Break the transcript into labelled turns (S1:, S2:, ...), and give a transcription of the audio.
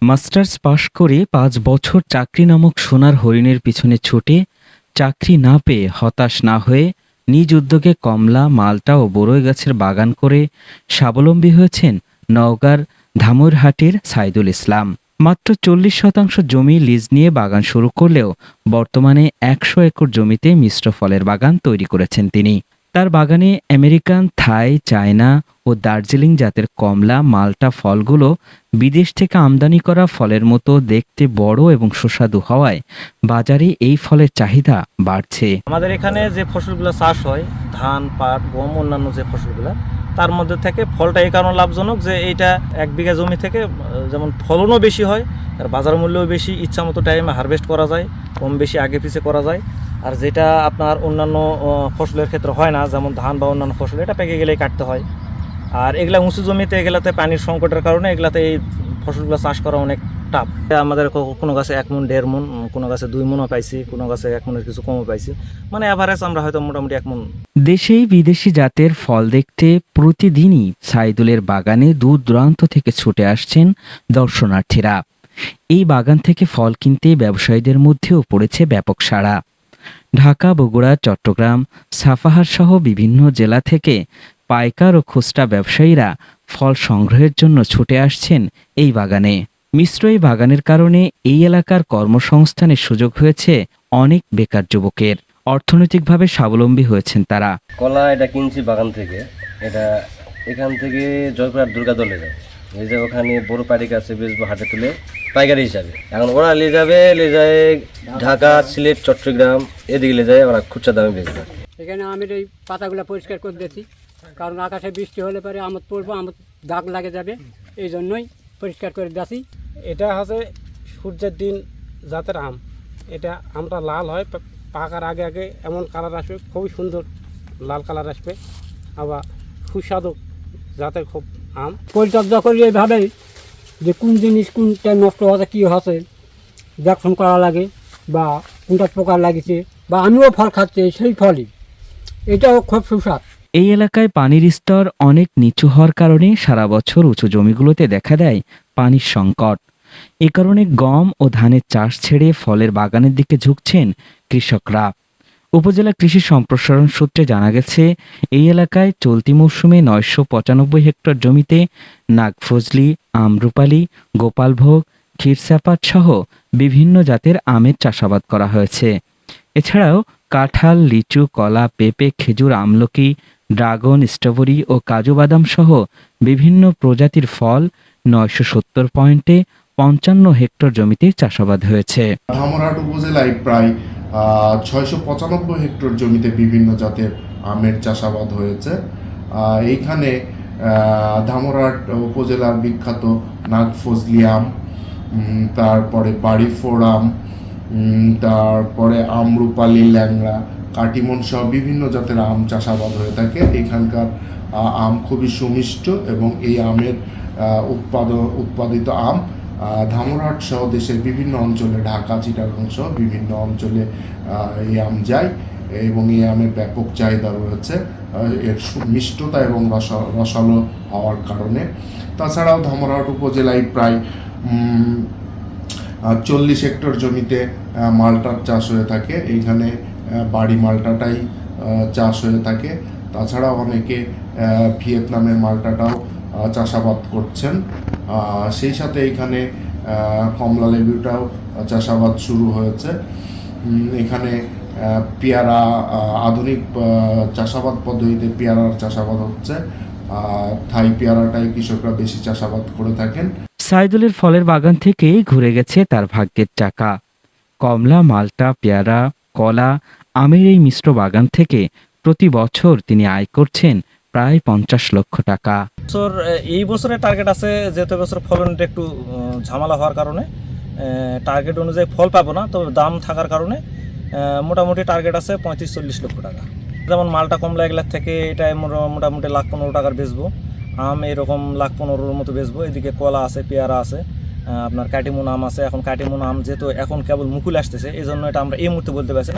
S1: Masters পাশ করে ৫ বছর চাকরি নামক সোনার হরিণের পিছনে ছুটে চাকরি না পেয়ে হতাশ না হয়ে নিজ উদ্যোগে কমলা, মালটা ও বরই গাছের বাগান করে স্বাবলম্বী হয়েছেন নওগাঁর ধামইরহাটের সাইদুল ইসলাম। মাত্র ৪০% জমি লিজ নিয়ে বাগান শুরু করলেও বর্তমানে ১০০ একর জমিতে মিশ্র ফলের বাগান তৈরি করেছেন তিনি। তার বাগানে আমেরিকান, থাই, চায়না ও দার্জিলিং জাতের কমলা, মালটা ফলগুলো বিদেশ থেকে আমদানি করা ফলের মতো দেখতে বড় এবং সুস্বাদু হওয়ায় বাজারে এই ফলের চাহিদা বাড়ছে।
S2: আমাদের এখানে যে ফসলগুলো চাষ হয়, ধান, পাট, গম, অন্যান্য যে ফসলগুলো, তার মধ্যে থেকে ফলটা এই কারণে লাভজনক যে এইটা ১ বিঘা জমি থেকে যেমন ফলনও বেশি হয়, আর বাজার মূল্যও বেশি, ইচ্ছা মতো টাইমে হারভেস্ট করা যায়, কম বেশি আগে পিছে করা যায়। আর যেটা আপনার অন্যান্য ফসলের ক্ষেত্রে হয় না, যেমন ধান বা অন্যান্য ফসল, এটা পেকে গেলেই কাটতে হয়। আর এগুলা উঁচু জমিতে, এগুলাতে পানির সংকটের কারণে এগুলাতে এই ফসলগুলো চাষ করা অনেক টাফ। আমাদের কোনো গাছে ১ মণ, ১.৫ মণ, কোনো গাছে ২ মণও পাইছি, কোনো গাছে ১ মণের কিছু কমও পাইছি, মানে অ্যাভারেজ আমরা হয়তো মোটামুটি ১ মণ।
S1: দেশেই বিদেশি জাতের ফল দেখতে প্রতিদিনই সাইদুলের বাগানে দূর দূরান্ত থেকে ছুটে আসছেন দর্শনার্থীরা। এই বাগান থেকে ফল কিনতে ব্যবসায়ীদের মধ্যেও পড়েছে ব্যাপক সাড়া। ঢাকা, বগুড়া, চট্টগ্রাম, সাপাহার সহ বিভিন্ন জেলা থেকে পাইকার ও খুচরা ব্যবসায়ীরা ফল সংগ্রহের জন্য ছুটে আসছেন এই বাগানে। মিশ্র এই বাগানের কারণে এই এলাকার কর্মসংস্থানের সুযোগ হয়েছে অনেক বেকার যুবকের। অর্থনৈতিকভাবে স্বাবলম্বী হয়েছেন তারা।
S3: কলা এটা কিনছি বাগান থেকে, এটা এখান থেকে জয়পুরহাট দুর্গাদলে যায়, এই যে ওখানে বড় পাইকারি আছে, বেচবো হাটে তুলে পাইকারি হিসাবে। এখন ওরা নিয়ে যায় ঢাকা, সিলেট, চট্টগ্রাম, এদিকে নিয়ে যায়, ওরা খুচরা দামে বেচবে।
S4: এখানে আমের এই পাতাগুলো পরিষ্কার করে দিয়েছি, কারণ আকাশে বৃষ্টি হলে পরে আমদ পড়বো, আমদ দাগ লাগে যাবে, এই জন্যই পরিষ্কার করে দিয়েছি।
S5: এটা হচ্ছে সূর্যের দিন জাতের আম। এটা আমটা লাল হয়, পাকার আগে আগে এমন কালার আসবে, খুবই সুন্দর লাল কালার আসবে, আবার সুস্বাদু জাতের খুব আম।
S4: পরিচর্যা করি এইভাবেই যে কোন জিনিস কোনটা নষ্ট হচ্ছে, কী হচ্ছে দেখশন করা লাগে, বা কোনটা পোকা লাগিছে, বা আমিও ফল খাচ্ছি সেই ফলই, এটাও খুব সুস্বাদ।
S1: এই এলাকায় পানির স্তর অনেক নিচু হওয়ার কারণে সারা বছর উঁচু জমিগুলোতে দেখা দেয় পানির সংকট। এ কারণে গম ও ধানের চাষ ছেড়ে ফলের বাগানের দিকে ঝুঁকছেন কৃষকরা। উপজেলা কৃষি সম্প্রসারণ সূত্রে জানা গেছে, এই এলাকায় চলতি মৌসুমে ৯৯৫ হেক্টর জমিতে নাগফজলি, আম্রপালি, গোপালভোগ, ক্ষীরসাপাত সহ বিভিন্ন জাতের আমের চাষাবাদ করা হয়েছে। এছাড়াও কাঁঠাল, লিচু, কলা, পেঁপে, খেজুর, আমলকি, ড্রাগন, স্ট্রবেরি ও কাজু বাদাম সহ বিভিন্ন প্রজাতির ফল ৯৭০.৫৫ হেক্টর জমিতে চাষাবাদ হয়েছে।
S6: ধামইরহাট উপজেলায় প্রায় ৬৯৫ হেক্টর জমিতে বিভিন্ন জাতের আমের চাষাবাদ হয়েছে। এইখানে ধামইরহাট উপজেলার বিখ্যাত নাগফজলি আম, তারপরে বাড়িফোড় আম, তারপরে আম্রপালি, ল্যাংড়া, কাটিমন সহ বিভিন্ন জাতের আম চাষাবাদ হয়ে থাকে। এখানকার আম খুবই সুমিষ্ট এবং এই আমের উৎপাদিত আম ধামইরহাট সহ দেশের বিভিন্ন অঞ্চলে, ঢাকা, চিটাগাং সহ বিভিন্ন অঞ্চলে এই আম যায় এবং এই আমের ব্যাপক চাহিদা রয়েছে এর মিষ্টতা এবং রসালো হওয়ার কারণে। তাছাড়াও ধামইরহাট উপজেলায় প্রায় ৪০ হেক্টর জমিতে মালটার চাষ হয়ে থাকে। এইখানে বাড়ি মালটাটাই চাষ হয়ে থাকে। তাছাড়াও অনেকে ভিয়েতনামের মালটাটাও চাষাবাদ করছেন। সেই সাথে এখানে কমলা লেবুটাও চাষাবাদ শুরু হয়েছে। এখানে পেয়ারা, আধুনিক চাষাবাদ পদ্ধতিতে পেয়ারার চাষাবাদ হচ্ছে। থাই পেয়ারাটাই কৃষকরা বেশি চাষাবাদ করে থাকেন।
S1: সাইদুলের ফলের বাগান থেকে ঘুরে গেছে তার ভাগ্যের চাকা। কমলা, মালটা, পেয়ারা, কলা, আমের এই মিশ্র বাগান থেকে প্রতি বছর তিনি আয় করছেন প্রায় ৫০ লক্ষ টাকা।
S2: এই বছরের টার্গেট আছে, যেহেতু বছর ফলনটা একটু ঝামেলা হওয়ার কারণে টার্গেট অনুযায়ী ফল পাবো না, তবে দাম থাকার কারণে মোটামুটি টার্গেট আছে ৩৫-৪০ লক্ষ টাকা। যেমন মালটা, কমলা এগুলার থেকে এটা মোটামুটি ১,১৫,০০০ টাকার বেচবো। আম এরকম ১,১৫,০০০ মতো বেচবো। এদিকে কলা আছে, পেয়ারা আছে, আপনার কাটিমন আম আছে। এখন কাটিমন আম যেহেতু এখন কেবল মুকুল আসতেছে, এই জন্য এটা আমরা এই মুহূর্তে বলতে পারছি না।